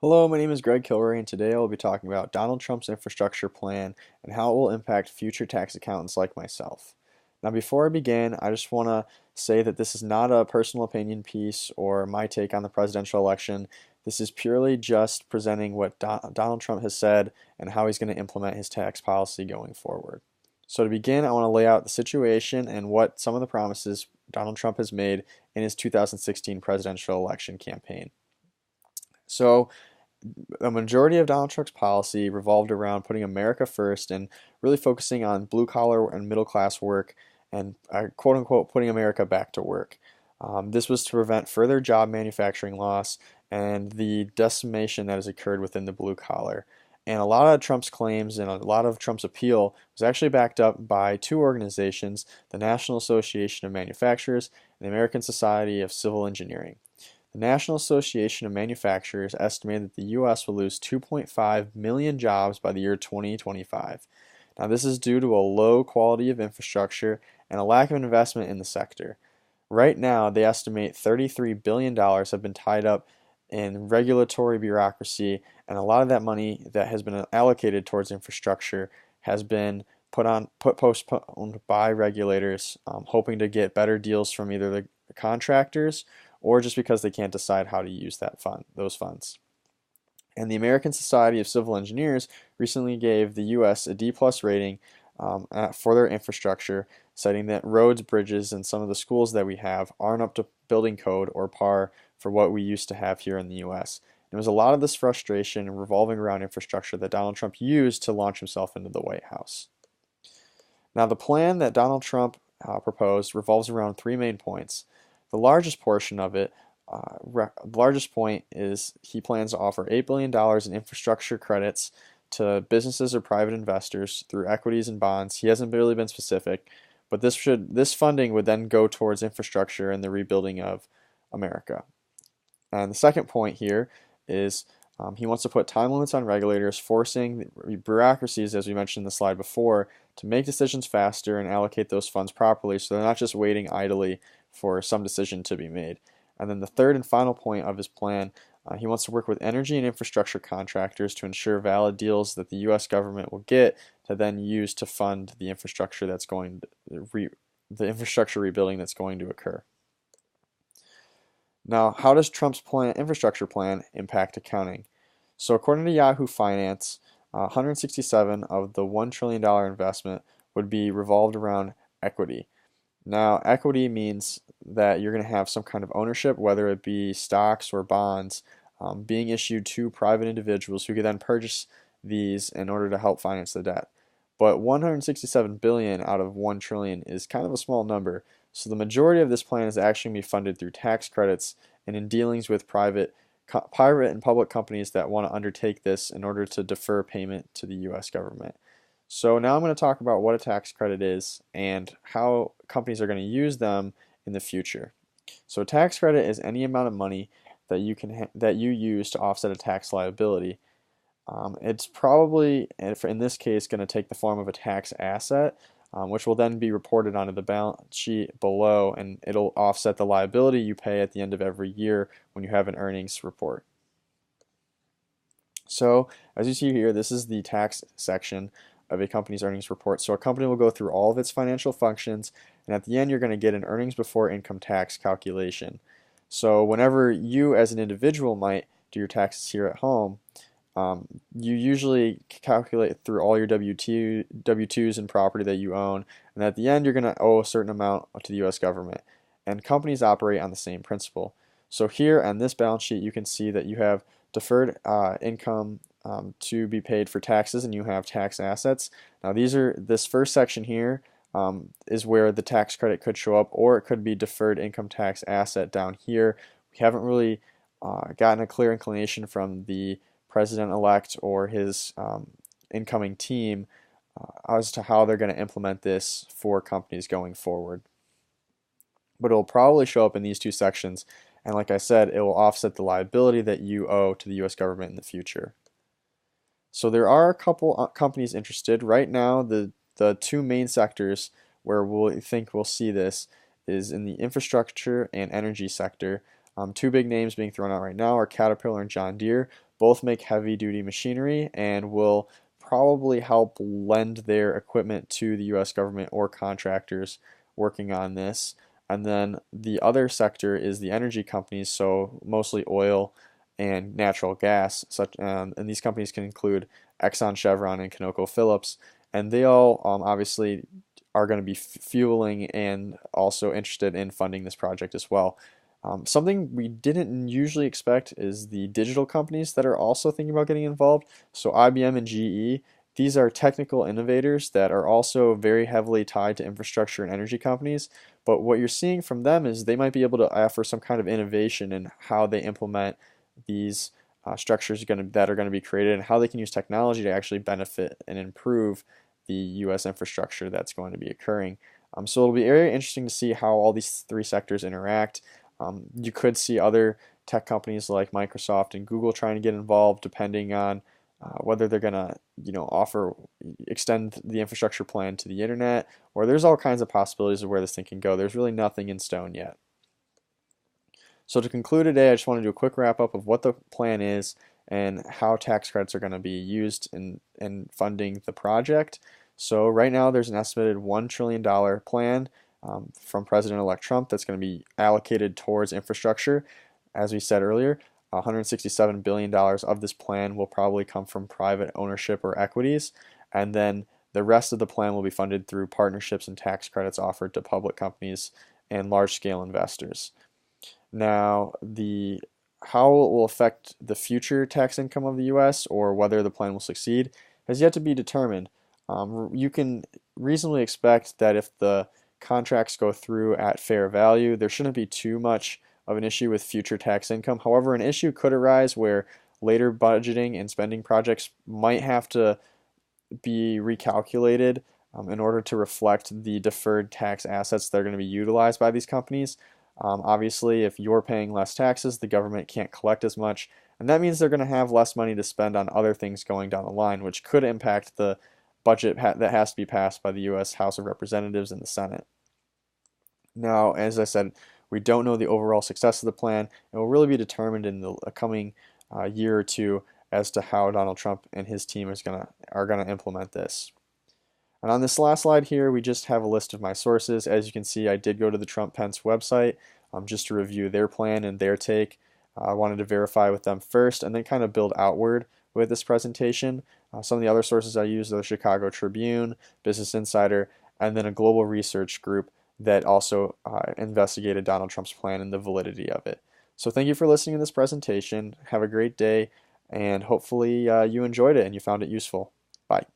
Hello, my name is Greg Kilroy, and today I will be talking about Donald Trump's infrastructure plan and how it will impact future tax accountants like myself. Now, before I begin, I just want to say that this is not a personal opinion piece or my take on the presidential election. This is purely just presenting what Donald Trump has said and how he's going to implement his tax policy going forward. So, to begin, I want to lay out the situation and what some of the promises Donald Trump has made in his 2016 presidential election campaign. So, a majority of Donald Trump's policy revolved around putting America first and really focusing on blue collar and middle class work and quote unquote putting America back to work. This was to prevent further job manufacturing loss and the decimation that has occurred within the blue collar. And a lot of Trump's claims and a lot of Trump's appeal was actually backed up by two organizations, the National Association of Manufacturers and the American Society of Civil Engineering. The National Association of Manufacturers estimated that the U.S. will lose 2.5 million jobs by the year 2025. Now, this is due to a low quality of infrastructure and a lack of investment in the sector. Right now, they estimate $33 billion have been tied up in regulatory bureaucracy, and a lot of that money that has been allocated towards infrastructure has been postponed by regulators, hoping to get better deals from either the contractors or just because they can't decide how to use those funds. And the American Society of Civil Engineers recently gave the U.S. a D+ rating for their infrastructure, citing that roads, bridges, and some of the schools that we have aren't up to building code or par for what we used to have here in the U.S. It was a lot of this frustration revolving around infrastructure that Donald Trump used to launch himself into the White House. Now, the plan that Donald Trump proposed revolves around three main points. The largest portion of it, the largest point is he plans to offer $8 billion in infrastructure credits to businesses or private investors through equities and bonds. He hasn't really been specific, but this funding would then go towards infrastructure and the rebuilding of America. And the second point here is he wants to put time limits on regulators, forcing bureaucracies, as we mentioned in the slide before, to make decisions faster and allocate those funds properly so they're not just waiting idly for some decision to be made. And then the third and final point of his plan, he wants to work with energy and infrastructure contractors to ensure valid deals that the U.S. government will get to then use to fund the infrastructure the infrastructure rebuilding that's going to occur. Now, how does Trump's infrastructure plan impact accounting? So according to Yahoo Finance, 167 of the $1 trillion investment would be revolved around equity. Now, equity means that you're going to have some kind of ownership, whether it be stocks or bonds, being issued to private individuals who could then purchase these in order to help finance the debt. But 167 billion out of 1 trillion is kind of a small number, so the majority of this plan is actually going to be funded through tax credits and in dealings with private and public companies that want to undertake this in order to defer payment to the U.S. government. So now I'm going to talk about what a tax credit is and how companies are going to use them in the future. So a tax credit is any amount of money that you use to offset a tax liability. It's probably, in this case, going to take the form of a tax asset, which will then be reported onto the balance sheet below, and it'll offset the liability you pay at the end of every year when you have an earnings report. So, as you see here, this is the tax section of a company's earnings report. So a company will go through all of its financial functions, and at the end you're going to get an earnings before income tax calculation. So whenever you as an individual might do your taxes here at home, you usually calculate through all your W-2s and property that you own, and at the end you're going to owe a certain amount to the U.S. government. And companies operate on the same principle. So here on this balance sheet you can see that you have deferred income to be paid for taxes, and you have tax assets. Now this first section here is where the tax credit could show up, or it could be deferred income tax asset down here. We haven't really gotten a clear inclination from the president-elect or his incoming team as to how they're going to implement this for companies going forward. But it'll probably show up in these two sections, and like I said, it will offset the liability that you owe to the U.S. government in the future. So there are a couple companies interested. Right now, the two main sectors where we think we'll see this is in the infrastructure and energy sector. Two big names being thrown out right now are Caterpillar and John Deere. both make heavy duty machinery and will probably help lend their equipment to the US government or contractors working on this. And then the other sector is the energy companies, so mostly oil and natural gas. And these companies can include Exxon, Chevron, and ConocoPhillips, and they all obviously are going to be fueling and also interested in funding this project as well. Something we didn't usually expect is the digital companies that are also thinking about getting involved. So IBM and GE, these are technical innovators that are also very heavily tied to infrastructure and energy companies. But what you're seeing from them is they might be able to offer some kind of innovation in how they implement these structures that are going to be created and how they can use technology to actually benefit and improve the U.S. infrastructure that's going to be occurring. So it'll be very interesting to see how all these three sectors interact. You could see other tech companies like Microsoft and Google trying to get involved, depending on whether they're going to, extend the infrastructure plan to the internet, or there's all kinds of possibilities of where this thing can go. There's really nothing in stone yet. So to conclude today, I just want to do a quick wrap up of what the plan is and how tax credits are going to be used in funding the project. So right now there's an estimated $1 trillion plan from President-elect Trump that's going to be allocated towards infrastructure. As we said earlier, $167 billion of this plan will probably come from private ownership or equities, and then the rest of the plan will be funded through partnerships and tax credits offered to public companies and large-scale investors. Now, how it will affect the future tax income of the U.S. or whether the plan will succeed has yet to be determined. You can reasonably expect that if the contracts go through at fair value, there shouldn't be too much of an issue with future tax income. However, an issue could arise where later budgeting and spending projects might have to be recalculated in order to reflect the deferred tax assets that are going to be utilized by these companies. Obviously, if you're paying less taxes, the government can't collect as much, and that means they're going to have less money to spend on other things going down the line, which could impact the budget that has to be passed by the U.S. House of Representatives and the Senate. Now, as I said, we don't know the overall success of the plan. It will really be determined in the coming year or two as to how Donald Trump and his team are gonna implement this. And on this last slide here, we just have a list of my sources. As you can see, I did go to the Trump-Pence website just to review their plan and their take. I wanted to verify with them first and then kind of build outward with this presentation. Some of the other sources I used are the Chicago Tribune, Business Insider, and then a global research group that also investigated Donald Trump's plan and the validity of it. So thank you for listening to this presentation. Have a great day, and hopefully you enjoyed it and you found it useful. Bye.